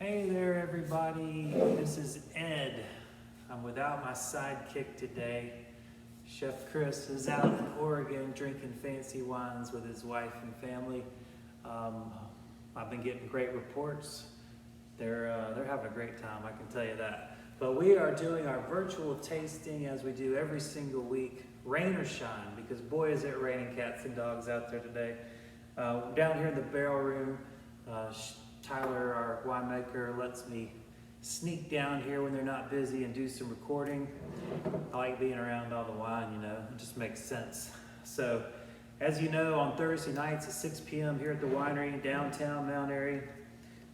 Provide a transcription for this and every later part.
Hey there, everybody. This is Ed. I'm without my sidekick today. Chef Chris is out in Oregon drinking fancy wines with his wife and family. I've been getting great reports. They're having a great time, I can tell you that. But we are doing our virtual tasting as we do every single week, rain or shine, because boy is it raining cats and dogs out there today. Down here in the barrel room, Tyler, our winemaker, lets me sneak down here when they're not busy and do some recording. I like being around all the wine, it just makes sense. So, as you know, on Thursday nights at 6 p.m. here at the winery in downtown Mount Airy,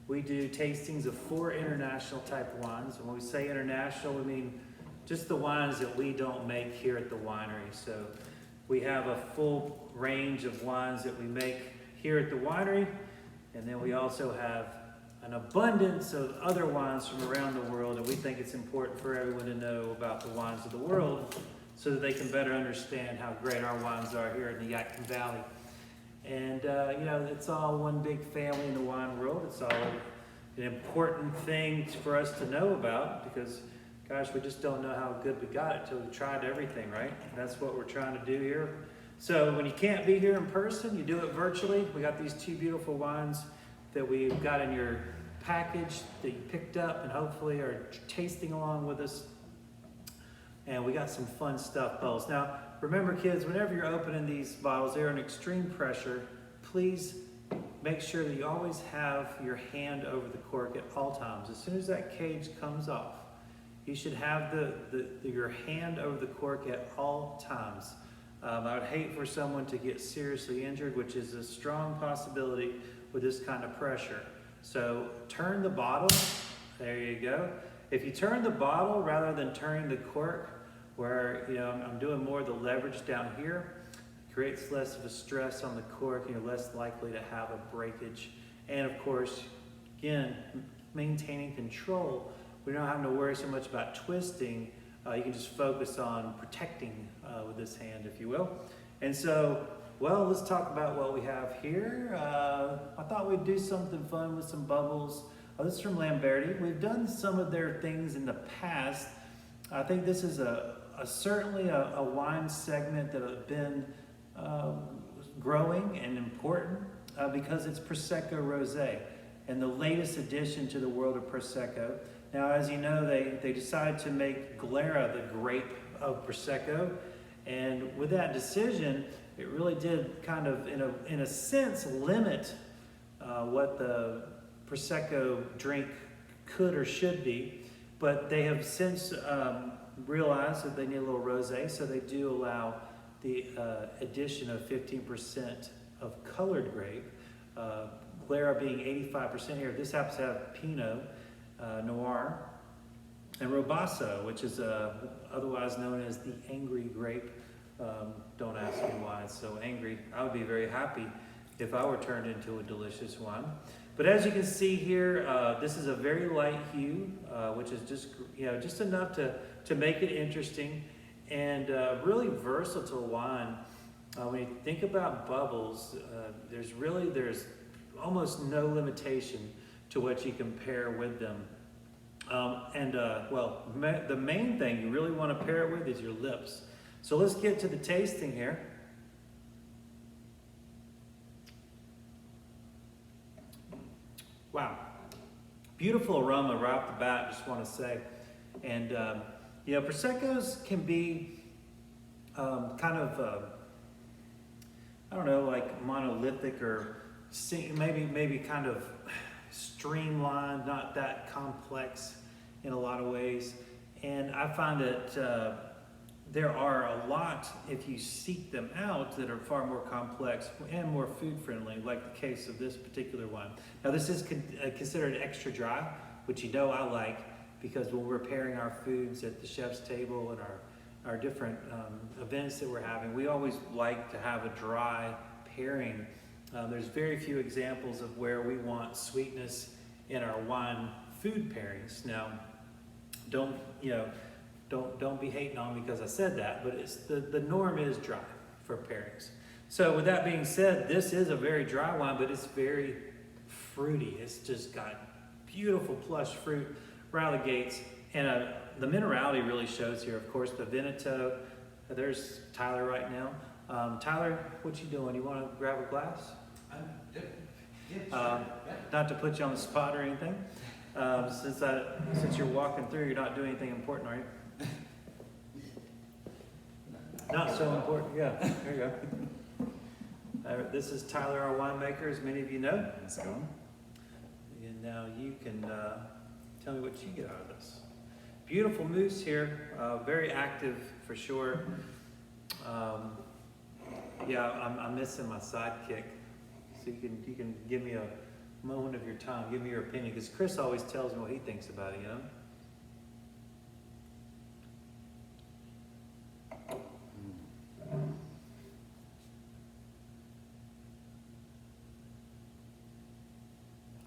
we do tastings of 4 international type wines. And when we say international, we mean just the wines that we don't make here at the winery. So we have a full range of wines that we make here at the winery. And then we also have an abundance of other wines from around the world. And we think it's important for everyone to know about the wines of the world so that they can better understand how great our wines are here in the Yadkin Valley. And, it's all one big family in the wine world. It's all an important thing for us to know about because, gosh, we just don't know how good we got it till we tried everything, right? That's what we're trying to do here. So when you can't be here in person, you do it virtually. We got these 2 beautiful wines that we've got in your package that you picked up and hopefully are tasting along with us. And we got some fun stuff, bottles. Now, remember kids, whenever you're opening these bottles, they're in extreme pressure. Please make sure that you always have your hand over the cork at all times. As soon as that cage comes off, you should have your hand over the cork at all times. I would hate for someone to get seriously injured, which is a strong possibility with this kind of pressure. So turn the bottle, there you go. If you turn the bottle rather than turning the cork, where I'm doing more of the leverage down here, creates less of a stress on the cork and you're less likely to have a breakage. And of course, again, maintaining control. We don't have to worry so much about twisting. You can just focus on protecting with this hand, if you will. And so, well, let's talk about what we have here. I thought we'd do something fun with some bubbles. This is from Lamberti. We've done some of their things in the past. I think this is certainly a wine segment that has been growing and important because it's Prosecco Rosé and the latest addition to the world of Prosecco. Now, as you know, they decided to make Glera the grape of Prosecco, and with that decision, it really did kind of, in a sense, limit what the Prosecco drink could or should be. But they have since realized that they need a little rosé, so they do allow the addition of 15% of colored grape. Glera being 85% here. This happens to have Pinot Noir and Robusto, which is otherwise known as the angry grape. Don't ask me why it's so angry. I would be very happy if I were turned into a delicious wine. But as you can see here, this is a very light hue, which is just enough to make it interesting and really versatile wine. When you think about bubbles, there's almost no limitation to what you can pair with them. The main thing you really want to pair it with is your lips. So let's get to the tasting here. Wow, beautiful aroma right off the bat, just want to say. And Proseccos can be like monolithic or maybe kind of streamlined, not that complex in a lot of ways. And I find that there are a lot, if you seek them out, that are far more complex and more food friendly, like the case of this particular one. Now this is considered extra dry, which I like, because when we're pairing our foods at the chef's table and our different events that we're having, we always like to have a dry pairing. There's very few examples of where we want sweetness in our wine food pairings. Now, don't be hating on me because I said that, but it's the norm is dry for pairings. So with that being said, this is a very dry wine, but it's very fruity. It's just got beautiful plush fruit right out of the gates. And the minerality really shows here. Of course, the Veneto. There's Tyler right now. Tyler, what you doing? You want to grab a glass? Sure. Not to put you on the spot or anything. Since you're walking through, you're not doing anything important, are you? Not so important. Yeah, there you go. This is Tyler, our winemaker, as many of you know. How's it going? And now you can tell me what you get out of this. Beautiful moose here, very active for sure. Yeah, I'm missing my sidekick. So you can give me a moment of your time, give me your opinion, because Chris always tells me what he thinks about it, you know?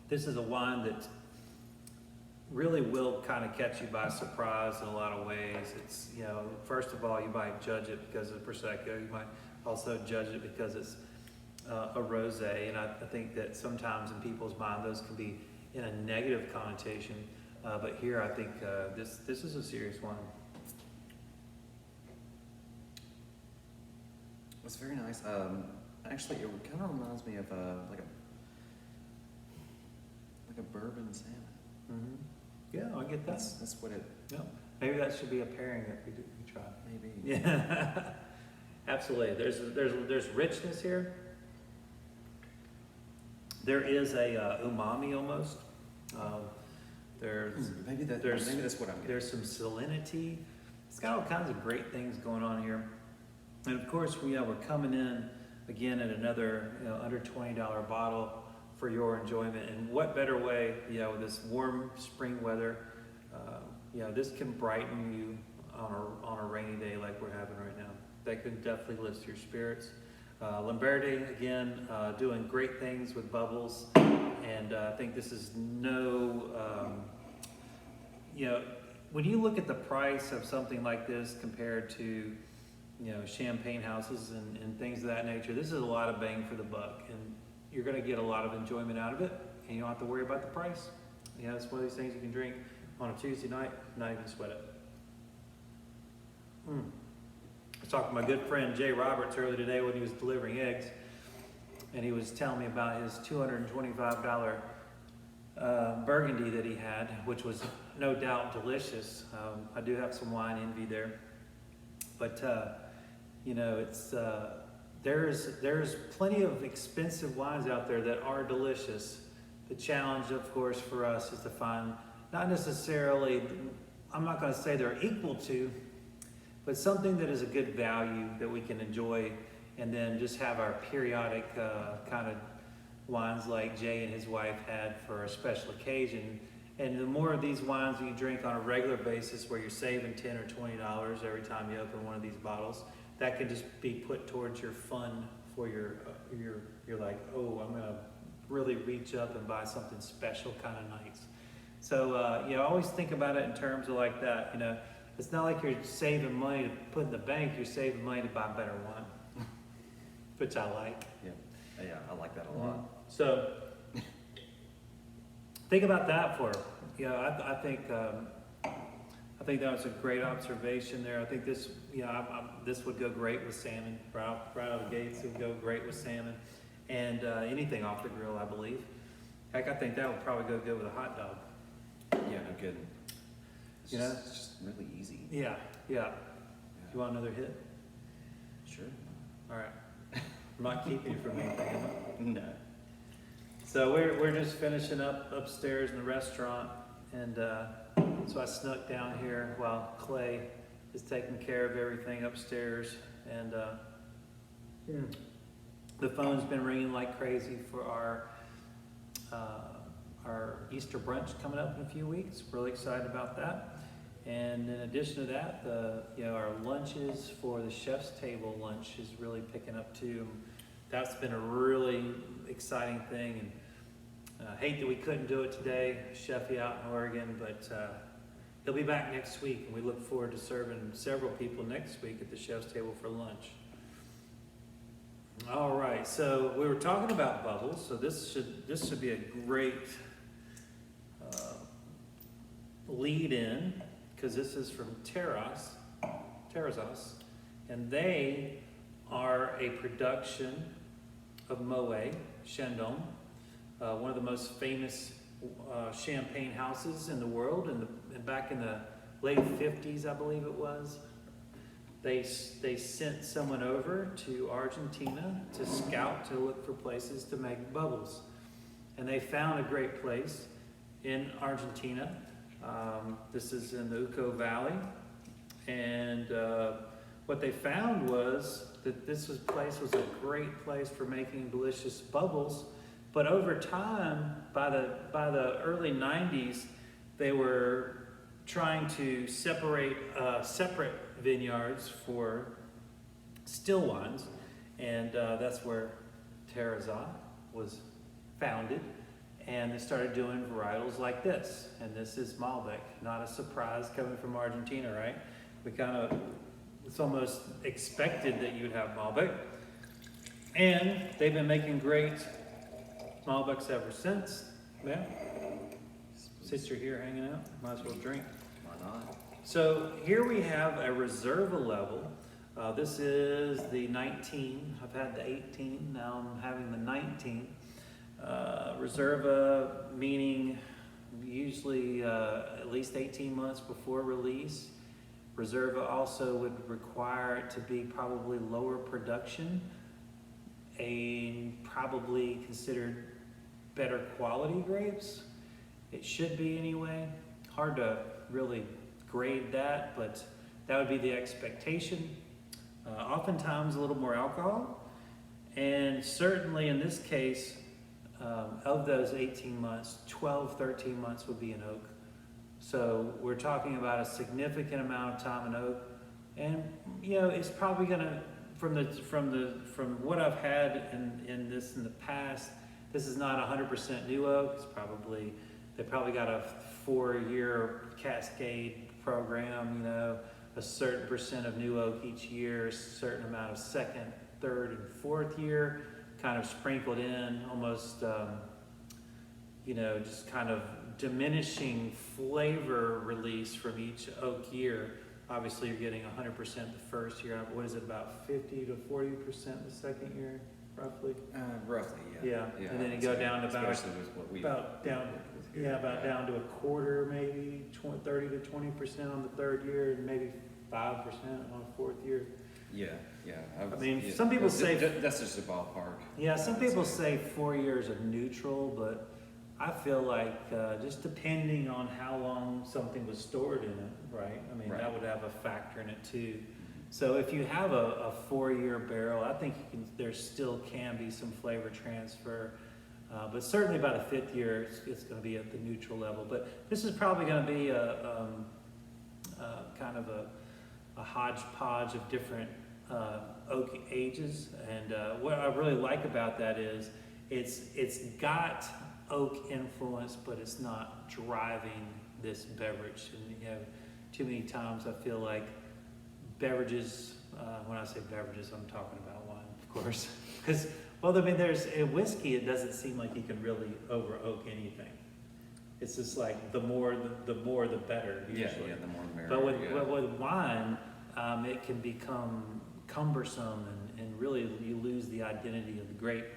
This is a wine that really will kind of catch you by surprise in a lot of ways. It's, you know, first of all, you might judge it because of Prosecco. You might also judge it because it's a rosé, and I think that sometimes in people's mind those can be in a negative connotation. But here, I think this is a serious wine. It's very nice. Actually, it kind of reminds me of like a bourbon salmon. Mm-hmm. Yeah, I get that. That's what it. Yeah, maybe that should be a pairing that we try. Maybe. Yeah, absolutely. There's richness here. There is a umami almost. Maybe that's what I'm getting. There's some salinity. It's got all kinds of great things going on here. And of course, we're coming in again at another under $20 bottle for your enjoyment. And what better way, with this warm spring weather, this can brighten you on a rainy day like we're having right now. That can definitely lift your spirits. Lamberti, again, doing great things with bubbles. And I think this is when you look at the price of something like this compared to, champagne houses and things of that nature, this is a lot of bang for the buck. And you're going to get a lot of enjoyment out of it. And you don't have to worry about the price. It's one of these things you can drink on a Tuesday night, not even sweat it. I was talking to my good friend Jay Roberts earlier today when he was delivering eggs, and he was telling me about his $225 Burgundy that he had, which was no doubt delicious. I do have some wine envy there, but it's there's plenty of expensive wines out there that are delicious. The challenge, of course, for us is to find not necessarily, I'm not going to say they're equal to, but something that is a good value that we can enjoy, and then just have our periodic kind of wines like Jay and his wife had for a special occasion. And the more of these wines you drink on a regular basis, where you're saving $10 or $20 every time you open one of these bottles, that can just be put towards your fund for you're like, oh, I'm gonna really reach up and buy something special kind of nights. So always think about it in terms of like that. It's not like you're saving money to put in the bank, you're saving money to buy better wine, which I like. Yeah, I like that a lot. So think about that for, I think that was a great observation there. I think this, this would go great with salmon. Right out of the gates, it would go great with salmon. And anything off the grill, I believe. Heck, I think that would probably go good with a hot dog. Yeah, no kidding. It's just really easy. Yeah. You want another hit? Sure. All right. I'm not keeping you from anything, am I? No. So we're just finishing up upstairs in the restaurant, and so I snuck down here while Clay is taking care of everything upstairs, and the phone's been ringing like crazy for our Easter brunch coming up in a few weeks. Really excited about that. And in addition to that, our lunches for the chef's table lunch is really picking up too. That's been a really exciting thing, and hate that we couldn't do it today, Chefy out in Oregon, but he'll be back next week, and we look forward to serving several people next week at the chef's table for lunch. All right, so we were talking about bubbles, so this should be a great lead in, because this is from Terrazas, and they are a production of Moet Chandon, one of the most famous champagne houses in the world. And back in the late 50s, I believe it was, they sent someone over to Argentina to scout, to look for places to make bubbles. And they found a great place in Argentina. This is in the Uco Valley. And what they found was that this place was a great place for making delicious bubbles. But over time, by the early 90s, they were trying to separate separate vineyards for still wines, and that's where Terrazas was founded. And they started doing varietals like this, and this is Malbec. Not a surprise coming from Argentina, right? It's almost expected that you would have Malbec. And they've been making great Malbecs ever since. Yeah. Since you're here hanging out, might as well drink. Why not? So here we have a reserva level. This is the 19. I've had the 18, now I'm having the 19. Reserva meaning usually at least 18 months before release. Reserva also would require it to be probably lower production and probably considered better quality grapes. It should be anyway. Hard to really grade that, but that would be the expectation. Oftentimes a little more alcohol, and certainly in this case, of those 18 months, 12, 13 months would be an oak. So we're talking about a significant amount of time in oak, and it's probably gonna, from what I've had in the past, this is not 100% new oak. It's probably, they probably got a 4-year cascade program, a certain percent of new oak each year, a certain amount of second, third, and fourth year, kind of sprinkled in, almost, just kind of diminishing flavor release from each oak year. Obviously, you're getting 100% the first year. What is it, about 50 to 40% the second year, roughly? Roughly, yeah. Yeah, and then you go down to about down to a quarter, maybe 30 to 20% on the third year, and maybe 5% on the fourth year. Yeah. Some people say that's just a ballpark. Yeah, some people say 4 years are neutral, but I feel like just depending on how long something was stored in it, right? Right. That would have a factor in it too. So if you have a 4-year barrel, I think there still can be some flavor transfer. But certainly by the 5th year, it's going to be at the neutral level. But this is probably going to be a kind of a hodgepodge of different oak ages. And what I really like about that is it's got oak influence, but it's not driving this beverage. And too many times I feel like beverages, when I say beverages, I'm talking about wine, of course. Because, there's a whiskey, it doesn't seem like you can really over oak anything. It's just like the more the better, usually. Yeah, the more the merrier. But with wine, it can become cumbersome and really you lose the identity of the grape.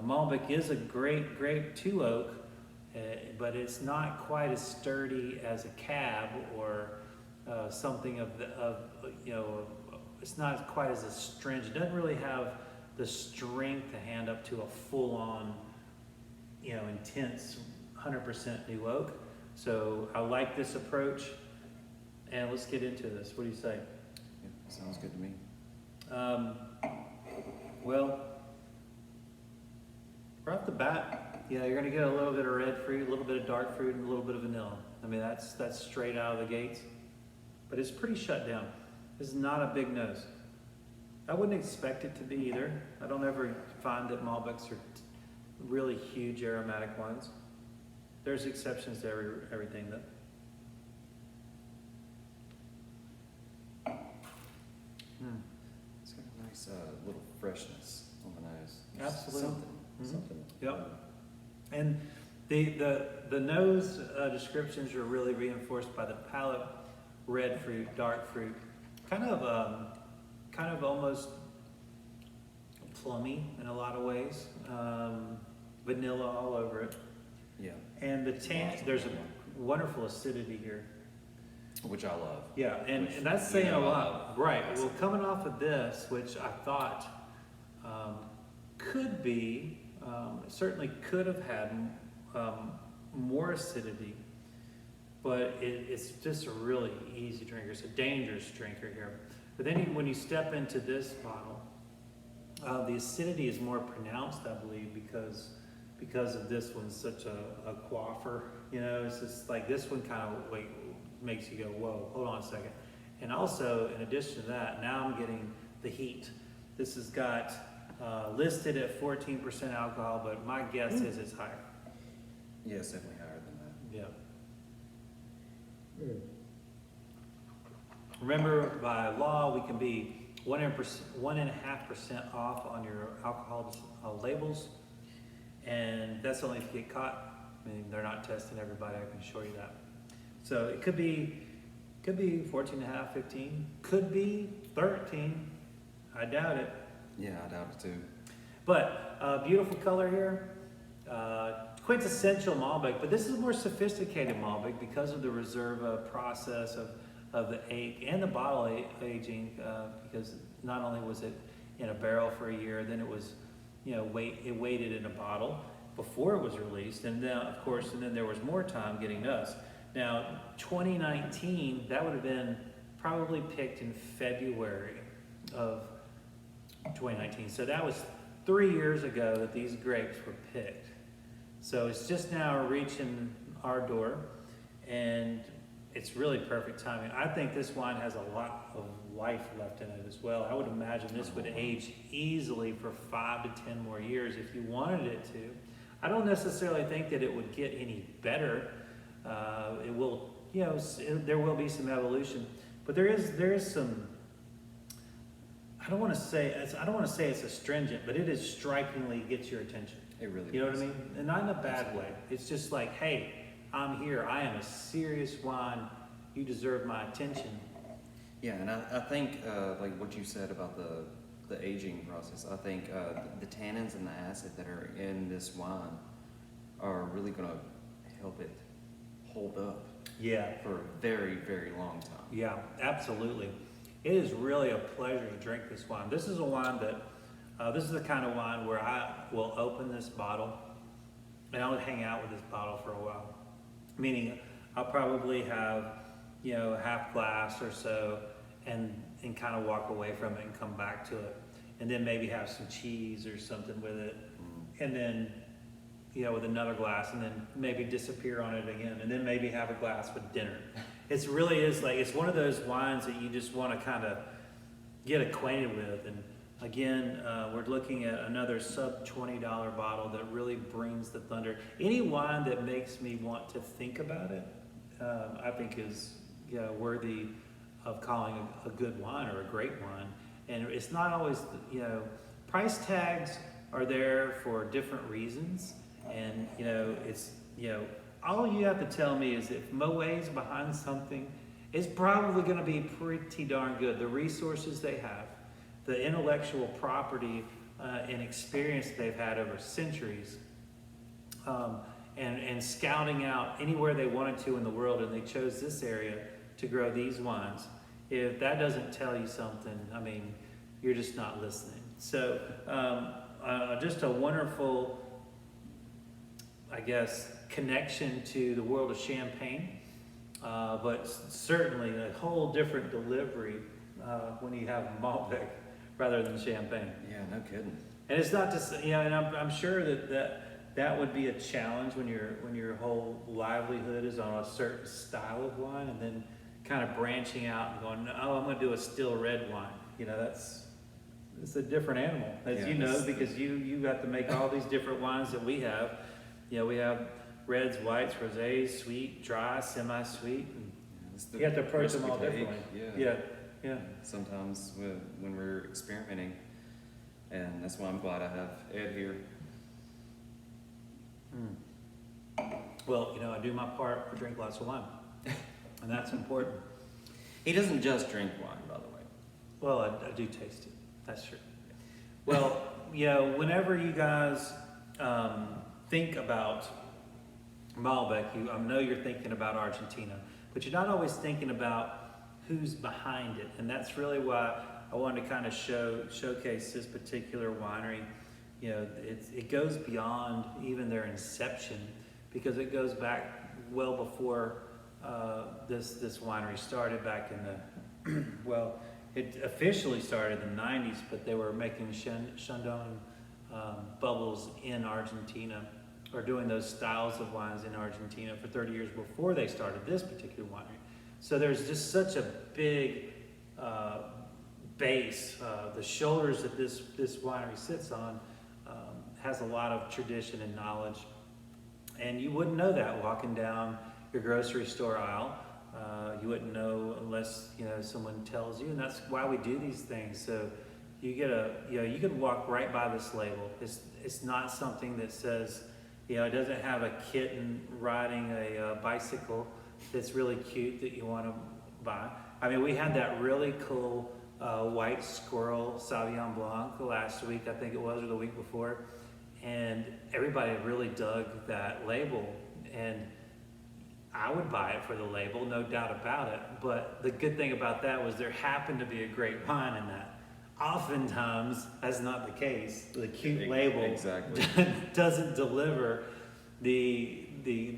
Malbec is a great grape to oak, but it's not quite as sturdy as a cab or something it's not quite as astringent. It doesn't really have the strength to hand up to a full-on, intense 100% new oak. So I like this approach, and let's get into this. What do you say? Yeah, sounds good to me. Right off the bat, you're going to get a little bit of red fruit, a little bit of dark fruit, and a little bit of vanilla. That's straight out of the gates, but it's pretty shut down. This is not a big nose. I wouldn't expect it to be either. I don't ever find that Malbecs are really huge aromatic wines. There's exceptions to everything though. It's got a nice little freshness on the nose. Absolutely. Something. Yep. And The nose descriptions are really reinforced by the palate, red fruit, dark fruit, kind of almost plummy in a lot of ways, vanilla all over it. Yeah. And the tan, there's a wonderful acidity here. Which I love. Yeah, and that's saying a lot. Right. Well, coming off of this, which I thought could be, certainly could have had more acidity, but it's just a really easy drinker. It's a dangerous drinker here. But then when you step into this bottle, the acidity is more pronounced, I believe, because of this one's such a quaffer. You know, it's just like this one kind of makes you go, whoa, hold on a second. And also, in addition to that, now I'm getting the heat. This has got listed at 14% alcohol, but my guess is it's higher. Yeah, it's definitely higher than that. Yeah. Remember, by law, we can be 1.5% off on your alcohol labels, and that's only if you get caught. I mean, they're not testing everybody, I can assure you that. So it could be 14.5, 15, could be 13. I doubt it. Yeah, I doubt it too. But beautiful color here. Quintessential Malbec, but this is a more sophisticated Malbec because of the reserva process of the age and the bottle aging. Because not only was it in a barrel for a year, then it was, it waited in a bottle before it was released, and then of course, and then there was more time getting to us. Now, 2019, that would have been probably picked in February of 2019. So that was 3 years ago that these grapes were picked. So it's just now reaching our door, and it's really perfect timing. I think this wine has a lot of life left in it as well. I would imagine this would age easily for 5 to 10 more years if you wanted it to. I don't necessarily think that it would get any better. It will, there will be some evolution, but there is some. I don't want to say it's astringent, but it is strikingly gets your attention. It really You know does. what I mean? And not in a bad way. It's just like, hey, I'm here. I am a serious wine. You deserve my attention. Yeah, and I think like what you said about the aging process, I think the tannins and the acid that are in this wine are really going to help it hold up. Yeah. For a very, very long time. Yeah, absolutely. It is really a pleasure to drink this wine. This is a wine that, this is the kind of wine where I will open this bottle and I'll hang out with this bottle for a while. Meaning I'll probably have, a half glass or so and kind of walk away from it and come back to it. And then maybe have some cheese or something with it. And then, with another glass, and then maybe disappear on it again. And then maybe have a glass with dinner. It really is like, it's one of those wines that you just want to kind of get acquainted with. And again, we're looking at another sub $20 bottle that really brings the thunder. Any wine that makes me want to think about it, I think is worthy of calling a good wine or a great wine. And it's not always, price tags are there for different reasons. And, it's, all you have to tell me is if Moet's behind something, it's probably going to be pretty darn good. The resources they have, the intellectual property and experience they've had over centuries, and scouting out anywhere they wanted to in the world, and they chose this area to grow these wines. If that doesn't tell you something, I mean, you're just not listening. So just a wonderful, I guess, connection to the world of champagne, but certainly a whole different delivery when you have Malbec rather than champagne. Yeah, no kidding. And it's not just, and I'm sure that would be a challenge when your whole livelihood is on a certain style of wine, and then kind of branching out and going, oh, I'm going to do a still red wine. It's a different animal, as because you got to make all these different wines that we have. We have reds, whites, rosés, sweet, dry, semi-sweet. You have to approach them all differently. Yeah. Sometimes when we're experimenting, and that's why I'm glad I have Ed here. Well, I do my part. I drink lots of wine, and that's important. He doesn't just drink wine, by the way. Well, I do taste it. That's true. Well, whenever you guys think about Malbec, I know you're thinking about Argentina, but you're not always thinking about who's behind it, and that's really why I wanted to kind of showcase this particular winery. It goes beyond even their inception, because it goes back well before this winery started back in the well, it officially started in the 90s, but they were making Chandon bubbles in Argentina, or doing those styles of wines in Argentina for 30 years before they started this particular winery. So there's just such a big base. The shoulders that this winery sits on has a lot of tradition and knowledge. And you wouldn't know that walking down your grocery store aisle. You wouldn't know unless someone tells you, and that's why we do these things. So you get you can walk right by this label. It's not something that says, it doesn't have a kitten riding a bicycle that's really cute that you want to buy. I mean, we had that really cool white squirrel Sauvignon Blanc last week, I think it was, or the week before, and everybody really dug that label, and I would buy it for the label, no doubt about it. But the good thing about that was there happened to be a great wine in that. Oftentimes, that's not the case. The cute label exactly doesn't deliver the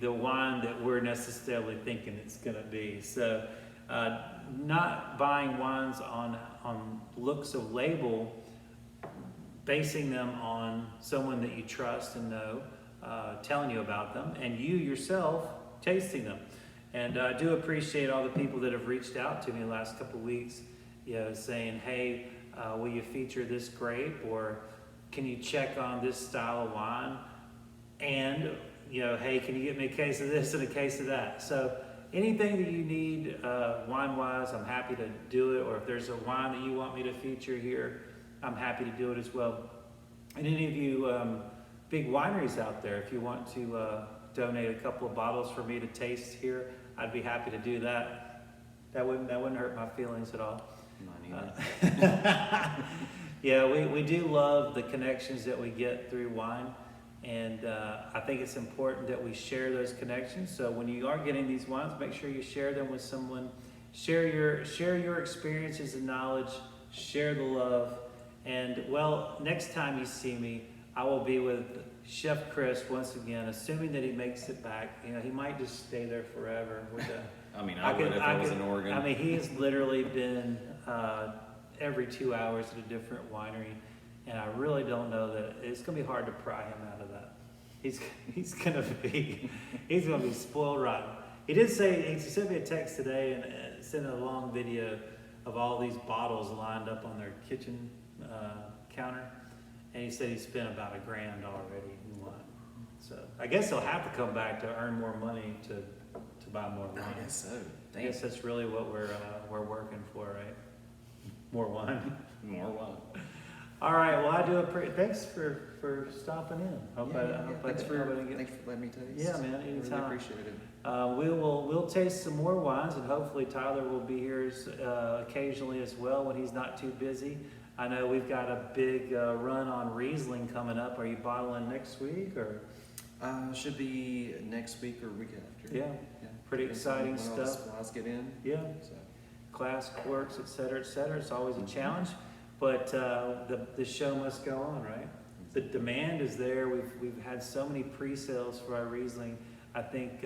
wine that we're necessarily thinking it's going to be. So, not buying wines on looks of label, basing them on someone that you trust and know, telling you about them, and you yourself tasting them. And I do appreciate all the people that have reached out to me the last couple of weeks, saying, hey, will you feature this grape, or can you check on this style of wine, and hey, can you get me a case of this and a case of that? So anything that you need wine-wise, I'm happy to do it. Or if there's a wine that you want me to feature here, I'm happy to do it as well. And any of you big wineries out there, if you want to donate a couple of bottles for me to taste here, I'd be happy to do that. That wouldn't hurt my feelings at all. Mine either. Yeah, we do love the connections that we get through wine, and I think it's important that we share those connections. So when you are getting these wines, make sure you share them with someone. Share your experiences and knowledge. Share the love. And well, next time you see me, I will be with Chef Chris once again, assuming that he makes it back. He might just stay there forever. I mean, I would if I was in Oregon. I mean, he has literally been every 2 hours at a different winery, and I really don't know that it's going to be hard to pry him out of that. He's going to be spoiled rotten. He sent me a text today and sent a long video of all these bottles lined up on their kitchen counter, and he said he spent about $1,000 already in wine. So I guess he'll have to come back to earn more money to buy more wine. I guess so. I guess that's really what we're working for, right? More wine. More wine. All right. Well, I do appreciate. Thanks for stopping in. Thanks for letting me taste. Yeah, man. Anytime. I really appreciate it. We'll taste some more wines, and hopefully Tyler will be here occasionally as well when he's not too busy. I know we've got a big run on Riesling coming up. Are you bottling next week or? Should be next week or week after. Yeah. Pretty exciting stuff. All the supplies get in. Yeah. So. Class quirks, et cetera, et cetera. It's always a challenge, but the show must go on, right? The demand is there. We've had so many pre-sales for our Riesling. I think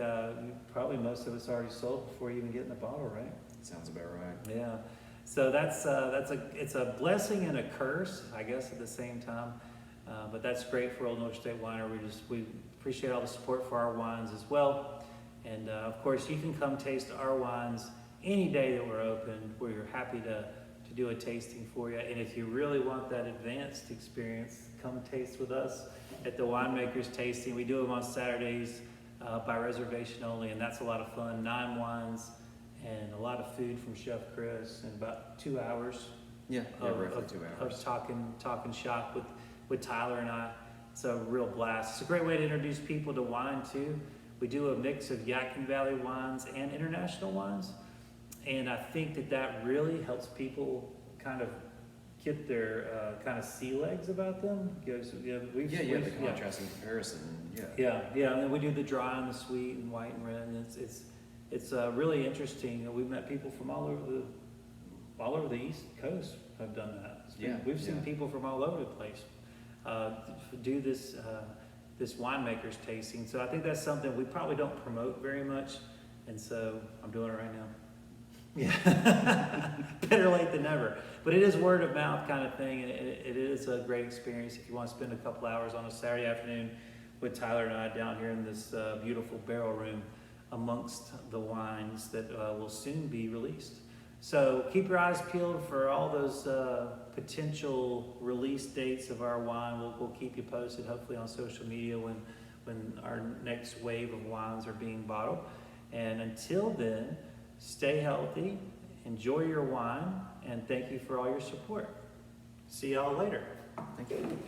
probably most of us already sold before you even get in the bottle, right? Sounds about right. Yeah. So it's a blessing and a curse, I guess, at the same time. But that's great for Old North State Winery. We appreciate all the support for our wines as well. And of course, you can come taste our wines any day that we're open. We're happy to do a tasting for you. And if you really want that advanced experience, come taste with us at the Winemakers Tasting. We do them on Saturdays by reservation only, and that's a lot of fun. 9 wines and a lot of food from Chef Chris, and about 2 hours. Roughly 2 hours. Of talking shop with Tyler and I. It's a real blast. It's a great way to introduce people to wine too. We do a mix of Yadkin Valley wines and international wines. And I think that really helps people kind of get their kind of sea legs about them. The contrasting comparison. Yeah, and then we do the dry and the sweet and white and red, and it's really interesting. We've met people from all over the East Coast have done that. We've seen people from all over the place do this winemaker's tasting. So I think that's something we probably don't promote very much, and so I'm doing it right now. Yeah, better late than never. But it is word of mouth kind of thing, and it is a great experience if you want to spend a couple hours on a Saturday afternoon with Tyler and I down here in this beautiful barrel room amongst the wines that will soon be released. So keep your eyes peeled for all those potential release dates of our wine. We'll keep you posted, hopefully on social media when our next wave of wines are being bottled. And until then, stay healthy, enjoy your wine, and thank you for all your support. See y'all later. Thank you.